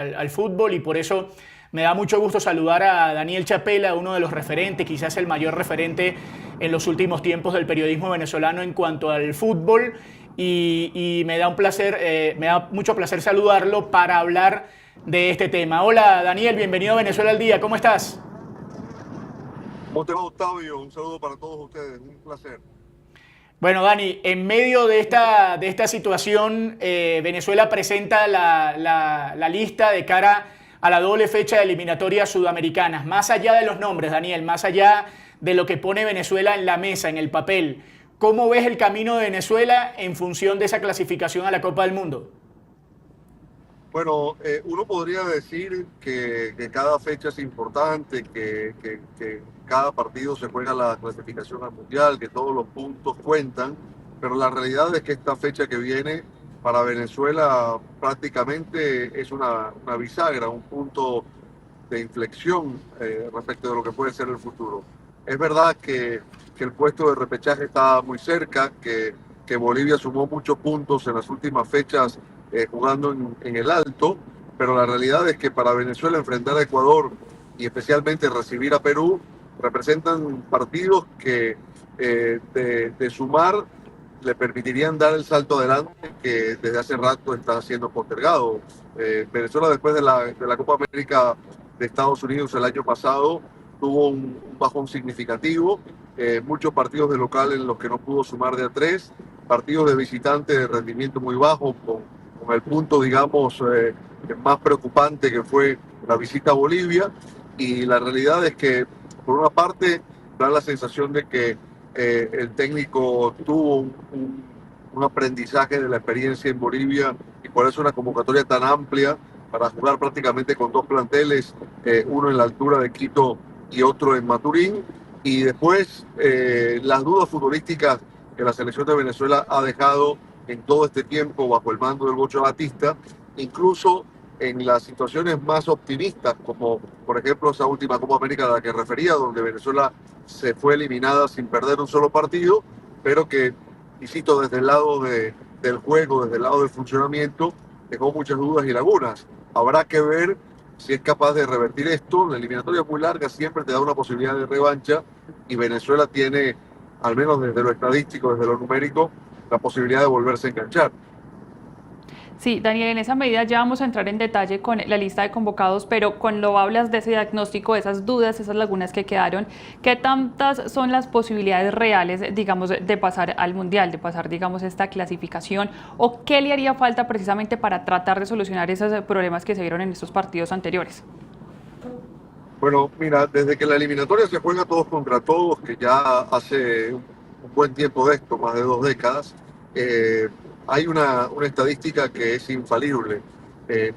al fútbol y por eso me da mucho gusto saludar a Daniel Chapela, uno de los referentes, quizás el mayor referente en los últimos tiempos del periodismo venezolano en cuanto al fútbol y me da un placer, me da mucho placer saludarlo para hablar de este tema. Hola Daniel, bienvenido a Venezuela al Día, ¿cómo estás? ¿Cómo te va, Octavio? Un saludo para todos ustedes, un placer. Bueno, Dani, en medio de esta situación, Venezuela presenta la lista de cara a la doble fecha de eliminatorias sudamericanas. Más allá de los nombres, Daniel, más allá de lo que pone Venezuela en la mesa, en el papel, ¿cómo ves el camino de Venezuela en función de esa clasificación a la Copa del Mundo? Bueno, uno podría decir que cada fecha es importante, que cada partido se juega la clasificación al mundial, que todos los puntos cuentan, pero la realidad es que esta fecha que viene para Venezuela prácticamente es una bisagra, un punto de inflexión respecto de lo que puede ser el futuro. Es verdad que el puesto de repechaje está muy cerca, que Bolivia sumó muchos puntos en las últimas fechas jugando en el alto, pero la realidad es que para Venezuela enfrentar a Ecuador y especialmente recibir a Perú representan partidos que de sumar le permitirían dar el salto adelante que desde hace rato está siendo postergado. Venezuela después de la Copa América de Estados Unidos el año pasado tuvo un bajón significativo, muchos partidos de local en los que no pudo sumar de a tres, partidos de visitante de rendimiento muy bajo, con el punto, digamos, más preocupante que fue la visita a Bolivia. Y la realidad es que, por una parte, da la sensación de que el técnico tuvo un aprendizaje de la experiencia en Bolivia y por eso una convocatoria tan amplia para jugar prácticamente con dos planteles, uno en la altura de Quito y otro en Maturín. Y después las dudas futbolísticas que la selección de Venezuela ha dejado en todo este tiempo bajo el mando del Bocho Batista, incluso en las situaciones más optimistas, como por ejemplo esa última Copa América a la que refería, donde Venezuela se fue eliminada sin perder un solo partido, pero que, insisto, desde el lado del juego, desde el lado del funcionamiento, dejó muchas dudas y lagunas. Habrá que ver si es capaz de revertir esto. La eliminatoria es muy larga, siempre te da una posibilidad de revancha y Venezuela tiene, al menos desde lo estadístico, desde lo numérico, la posibilidad de volverse a enganchar. Sí, Daniel, en esa medida ya vamos a entrar en detalle con la lista de convocados, pero cuando hablas de ese diagnóstico, de esas dudas, esas lagunas que quedaron, ¿qué tantas son las posibilidades reales, digamos, de pasar al Mundial, de pasar, digamos, esta clasificación? ¿O qué le haría falta precisamente para tratar de solucionar esos problemas que se vieron en estos partidos anteriores? Bueno, mira, desde que la eliminatoria se juega todos contra todos, que ya hace un buen tiempo de esto, más de 2 décadas, eh, hay una estadística que es infalible.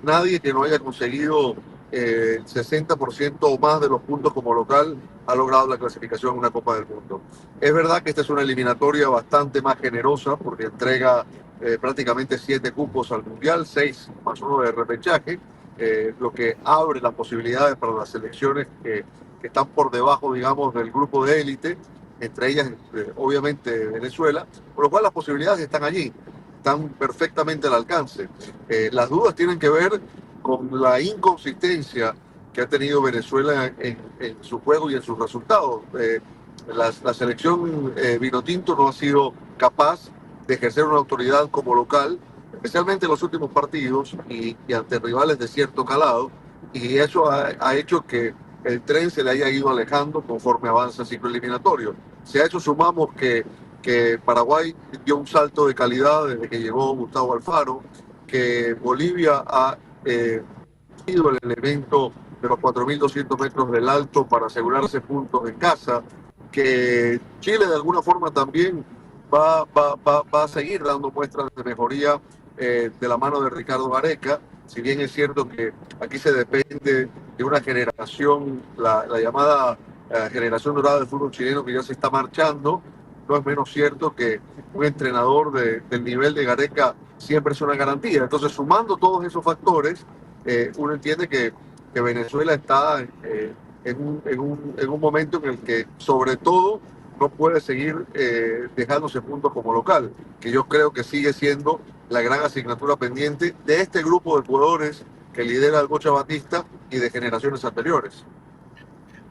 Nadie que no haya conseguido el 60% o más de los puntos como local ha logrado la clasificación en una Copa del Mundo. Es verdad que esta es una eliminatoria bastante más generosa porque entrega prácticamente 7 cupos al Mundial, 6 más 1 de repechaje, lo que abre las posibilidades para las selecciones que están por debajo, digamos, del grupo de élite, entre ellas, obviamente, Venezuela, por lo cual las posibilidades están allí, están perfectamente al alcance. Las dudas tienen que ver con la inconsistencia que ha tenido Venezuela en su juego y en sus resultados. La selección Vinotinto no ha sido capaz de ejercer una autoridad como local, especialmente en los últimos partidos y ante rivales de cierto calado, y eso ha hecho que el tren se le haya ido alejando conforme avanza el ciclo eliminatorio. Si a eso sumamos que Paraguay dio un salto de calidad desde que llegó Gustavo Alfaro, que Bolivia ha sido el elemento de los 4.200 metros del alto para asegurarse puntos en casa, que Chile de alguna forma también va a seguir dando muestras de mejoría de la mano de Ricardo Gareca, si bien es cierto que aquí se depende de una generación, la llamada generación dorada del fútbol chileno que ya se está marchando, no es menos cierto que un entrenador del nivel de Gareca siempre es una garantía. Entonces, sumando todos esos factores, uno entiende que Venezuela está en un momento en el que, sobre todo, no puede seguir dejándose puntos como local, que yo creo que sigue siendo la gran asignatura pendiente de este grupo de jugadores que lidera el Bocha Batista y de generaciones anteriores.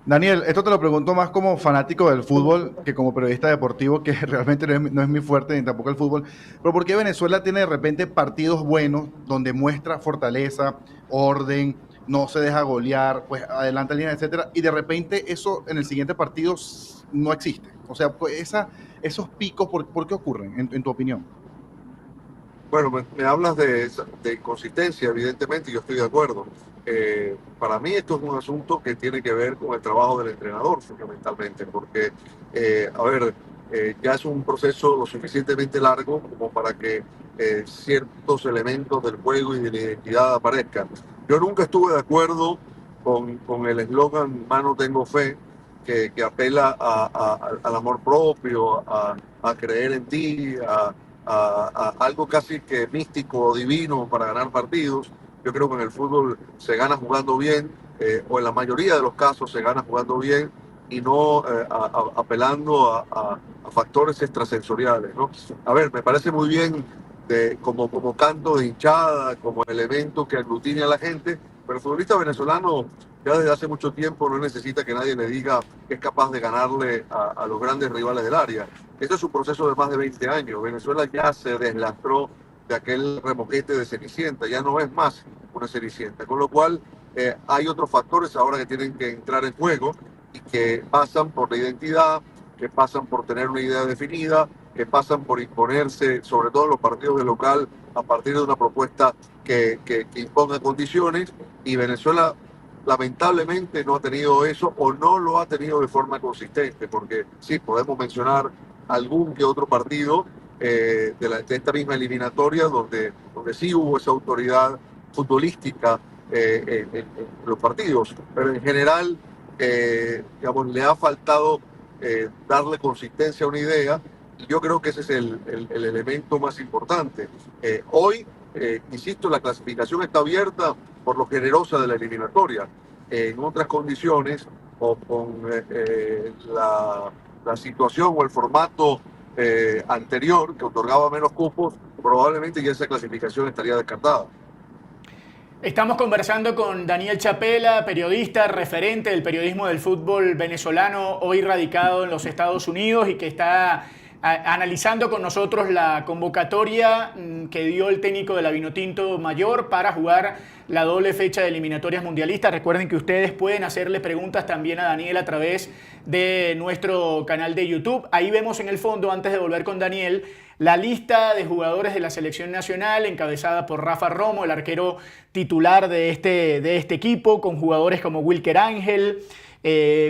Daniel, esto te lo pregunto más como fanático del fútbol que como periodista deportivo, que realmente no es mi fuerte ni tampoco el fútbol. Pero ¿por qué Venezuela tiene de repente partidos buenos donde muestra fortaleza, orden, no se deja golear, pues adelanta línea, etcétera, y de repente eso en el siguiente partido no existe? O sea, pues esos picos, ¿por qué ocurren, en tu opinión? Bueno, me hablas de consistencia, evidentemente, y yo estoy de acuerdo. Para mí esto es un asunto que tiene que ver con el trabajo del entrenador, fundamentalmente, porque, ya es un proceso lo suficientemente largo como para que ciertos elementos del juego y de la identidad aparezcan. Yo nunca estuve de acuerdo con el eslogan "Mano tengo fe", que apela al amor propio, a creer en ti, a algo casi que místico o divino para ganar partidos. Yo creo que en el fútbol se gana jugando bien, o en la mayoría de los casos se gana jugando bien y no apelando a factores extrasensoriales, ¿no? A ver, me parece muy bien como canto de hinchada, como elemento que aglutine a la gente, pero el futbolista venezolano ya desde hace mucho tiempo no necesita que nadie le diga que es capaz de ganarle a los grandes rivales del área. Este es un proceso de más de 20 años. Venezuela ya se deslastró de aquel remoquete de Cenicienta, ya no es más una Cenicienta, con lo cual hay otros factores ahora que tienen que entrar en juego y que pasan por la identidad, que pasan por tener una idea definida, que pasan por imponerse, sobre todo en los partidos de local, a partir de una propuesta que imponga condiciones, y Venezuela lamentablemente no ha tenido eso, o no lo ha tenido de forma consistente, porque sí, podemos mencionar algún que otro partido de esta misma eliminatoria donde sí hubo esa autoridad futbolística en los partidos, pero en general digamos, le ha faltado darle consistencia a una idea, y yo creo que ese es el elemento más importante. Hoy, insisto, la clasificación está abierta por lo generosa de la eliminatoria. En otras condiciones, o con la situación o el formato anterior, que otorgaba menos cupos, probablemente ya esa clasificación estaría descartada. Estamos conversando con Daniel Chapela, periodista, referente del periodismo del fútbol venezolano, hoy radicado en los Estados Unidos y que está analizando con nosotros la convocatoria que dio el técnico de la Vinotinto Mayor para jugar la doble fecha de eliminatorias mundialistas. Recuerden que ustedes pueden hacerle preguntas también a Daniel a través de nuestro canal de YouTube. Ahí vemos en el fondo, antes de volver con Daniel, la lista de jugadores de la selección nacional encabezada por Rafa Romo, el arquero titular de este equipo, con jugadores como Wilker Ángel,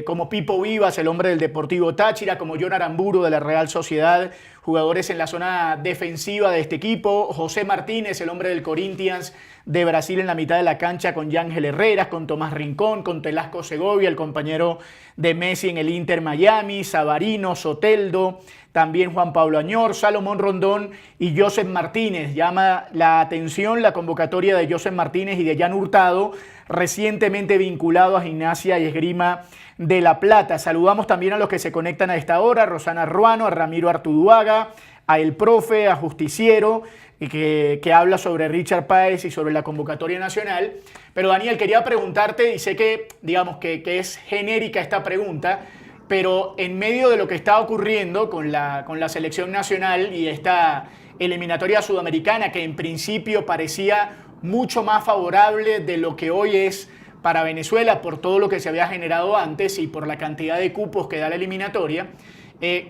como Pipo Vivas, el hombre del Deportivo Táchira, como John Aramburu de la Real Sociedad, jugadores en la zona defensiva de este equipo, José Martínez, el hombre del Corinthians de Brasil en la mitad de la cancha, con Yángel Herreras, con Tomás Rincón, con Telasco Segovia, el compañero de Messi en el Inter Miami, Savarino, Soteldo, también Juan Pablo Añor, Salomón Rondón y Joseph Martínez. Llama la atención la convocatoria de Joseph Martínez y de Jan Hurtado, recientemente vinculado a Gimnasia y Esgrima de La Plata. Saludamos también a los que se conectan a esta hora: a Rosana Ruano, a Ramiro Artuduaga, a El Profe, a Justiciero, que habla sobre Richard Páez y sobre la convocatoria nacional. Pero Daniel, quería preguntarte, y sé que digamos que es genérica esta pregunta, pero en medio de lo que está ocurriendo con la selección nacional y esta eliminatoria sudamericana, que en principio parecía mucho más favorable de lo que hoy es para Venezuela por todo lo que se había generado antes y por la cantidad de cupos que da la eliminatoria,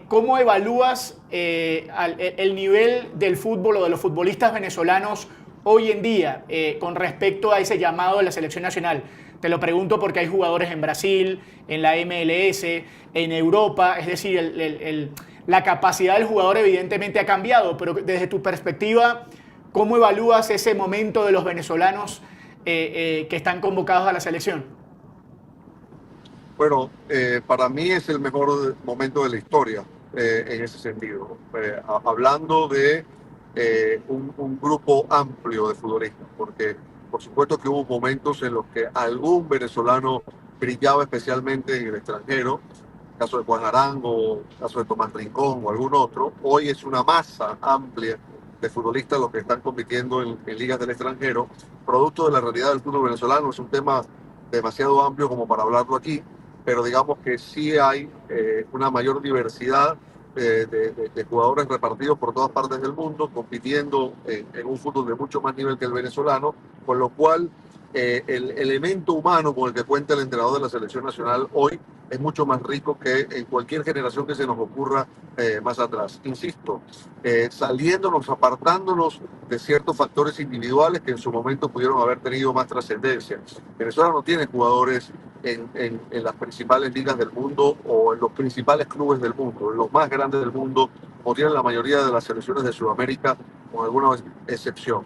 ¿cómo evalúas el nivel del fútbol o de los futbolistas venezolanos hoy en día con respecto a ese llamado de la selección nacional? Te lo pregunto porque hay jugadores en Brasil, en la MLS, en Europa, es decir, la capacidad del jugador evidentemente ha cambiado, pero desde tu perspectiva, ¿cómo evalúas ese momento de los venezolanos que están convocados a la selección? Bueno, para mí es el mejor momento de la historia en ese sentido. Hablando de un grupo amplio de futbolistas, porque por supuesto que hubo momentos en los que algún venezolano brillaba especialmente en el extranjero, el caso de Juan Arango, el caso de Tomás Rincón o algún otro. Hoy es una masa amplia de futbolistas los que están compitiendo en ligas del extranjero, producto de la realidad del fútbol venezolano. Es un tema demasiado amplio como para hablarlo aquí, pero digamos que sí hay una mayor diversidad de jugadores repartidos por todas partes del mundo, compitiendo en un fútbol de mucho más nivel que el venezolano, con lo cual el elemento humano con el que cuenta el entrenador de la selección nacional hoy es mucho más rico que en cualquier generación que se nos ocurra más atrás. Insisto, saliéndonos, apartándonos de ciertos factores individuales que en su momento pudieron haber tenido más trascendencia. Venezuela no tiene jugadores en las principales ligas del mundo o en los principales clubes del mundo, en los más grandes del mundo, como tienen la mayoría de las selecciones de Sudamérica, con alguna excepción.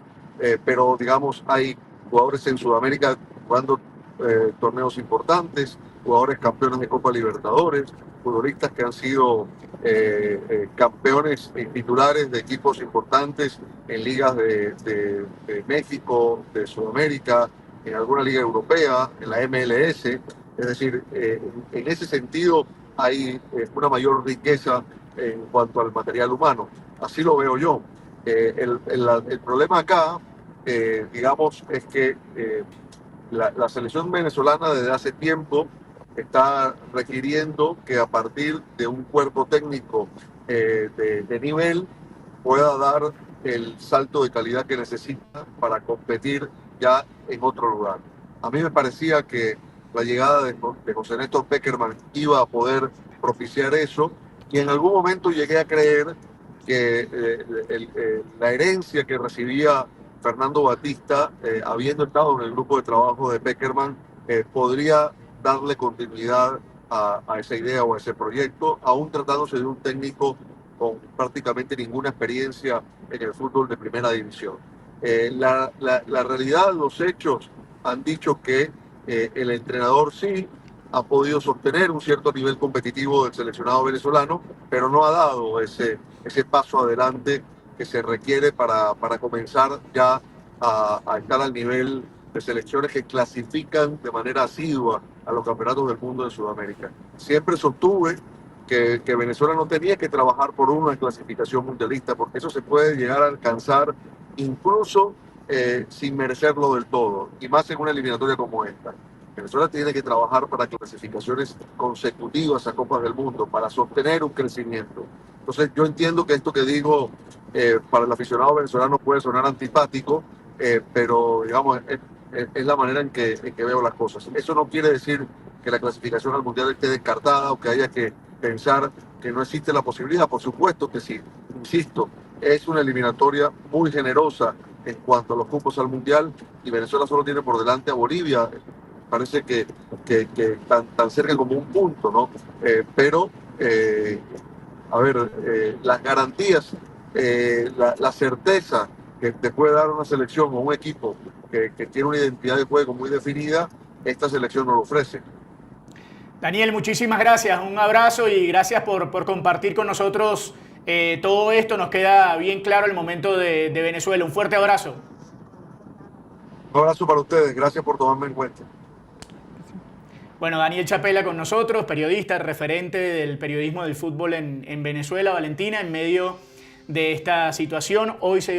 Pero digamos, hay jugadores en Sudamérica jugando torneos importantes, jugadores campeones de Copa Libertadores, futbolistas que han sido campeones titulares de equipos importantes en ligas de México, de Sudamérica, en alguna liga europea, en la MLS. Es decir, en ese sentido hay una mayor riqueza en cuanto al material humano. Así lo veo yo. El problema acá, digamos, es que la selección venezolana desde hace tiempo está requiriendo que a partir de un cuerpo técnico de nivel pueda dar el salto de calidad que necesita para competir ya en otro lugar. A mí me parecía que la llegada de José Néstor Pekerman iba a poder propiciar eso, y en algún momento llegué a creer que la herencia que recibía Fernando Batista, habiendo estado en el grupo de trabajo de Pekerman, podría darle continuidad a esa idea o a ese proyecto, aún tratándose de un técnico con prácticamente ninguna experiencia en el fútbol de primera división. La realidad, los hechos han dicho que el entrenador sí ha podido sostener un cierto nivel competitivo del seleccionado venezolano, pero no ha dado ese paso adelante que se requiere para comenzar ya a estar al nivel de selecciones que clasifican de manera asidua a los campeonatos del mundo de Sudamérica. Siempre sostuve que Venezuela no tenía que trabajar por una clasificación mundialista, porque eso se puede llegar a alcanzar incluso sin merecerlo del todo, y más en una eliminatoria como esta. Venezuela tiene que trabajar para clasificaciones consecutivas a Copas del Mundo, para sostener un crecimiento. Entonces yo entiendo que esto que digo para el aficionado venezolano puede sonar antipático, pero digamos es la manera en que veo las cosas. Eso no quiere decir que la clasificación al Mundial esté descartada o que haya que pensar que no existe la posibilidad. Por supuesto que sí. Insisto, es una eliminatoria muy generosa en cuanto a los cupos al Mundial, y Venezuela solo tiene por delante a Bolivia. Parece que tan cerca como un punto, ¿no? Pero, a ver, las garantías, la certeza que te puede dar una selección o un equipo que tiene una identidad de juego muy definida, esta selección no lo ofrece. Daniel, muchísimas gracias, un abrazo y gracias por compartir con nosotros todo esto. Nos queda bien claro el momento de Venezuela. Un fuerte abrazo. Un abrazo para ustedes, gracias por tomarme en cuenta. Bueno, Daniel Chapela con nosotros, periodista, referente del periodismo del fútbol en Venezuela. Valentina, en medio de esta situación, hoy se dio